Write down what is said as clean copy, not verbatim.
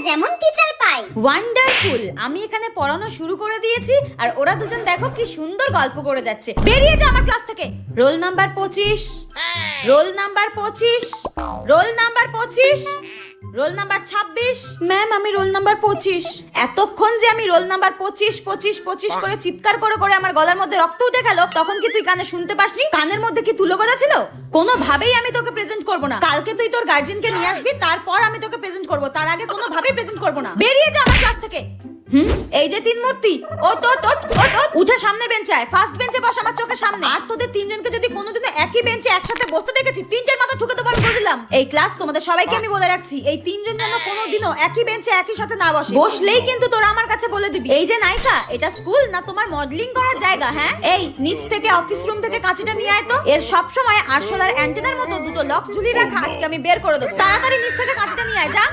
যেমন টিচার পাই। ওয়ান্ডারফুল। আমি এখানে পড়ানো শুরু করে দিয়েছি আর ওরা দুজন দেখো কি সুন্দর গল্প করে যাচ্ছে। বেরিয়ে যা আমার ক্লাস থেকে। Roll number 25, roll number 25, roll number 25, roll number 26। Ma'am আমি রোল নাম্বার 25। এতক্ষণ যে আমি রোল নাম্বার 25 25 25 করে চিৎকার করে করে আমার গলার মধ্যে রক্ত উঠে গেল, তখন কি তুই কানে শুনতে পাসনি? কানের মধ্যে কি তুলো গজা ছিল? কোনোভাবেই আমি তোকে প্রেজেন্ট করব না। কালকে তুই তোর গার্জিয়ানকে নিয়ে আসবি, তারপর আমি তোকে প্রেজেন্ট করব। তার আগে কোনোভাবেই প্রেজেন্ট করব না। বেরিয়ে যা আমার ক্লাস থেকে। এই যে তিন মূর্তি, ও তো উঠে সামনে বেঞ্চে আয়। ফার্স্ট বেঞ্চে বস আমার চোখের সামনে। আর তোদের তিনজনকে যদি কোনোদিনও একই বেঞ্চে একসাথে বসতে দেখেছি, তিনটের মাথা ঠুকে দেবো আমি বলে দিলাম। এই ক্লাস তোমাদের সবাইকে আমি বলে রাখছি, এই তিনজন যেন কোনোদিনও একই বেঞ্চে একই সাথে না বসে। বসলেই কিন্তু তোরা আমার কাছে বলে দিবি। এই যে নায়িকা, এটা স্কুল না তোমার মডেলিং করার জায়গা? হ্যাঁ, এই নিচ থেকে অফিস রুম থেকে কাঁচিটা নিয়ে আয় তো। এর সব সময় আরশোলার অ্যান্টেনার মতো দুটো লক ঝুলিয়ে রাখা, আজকে আমি বের করে দেবো। তাড়াতাড়ি নিচ থেকে কাঁচিটা নিয়ে আয়, যা।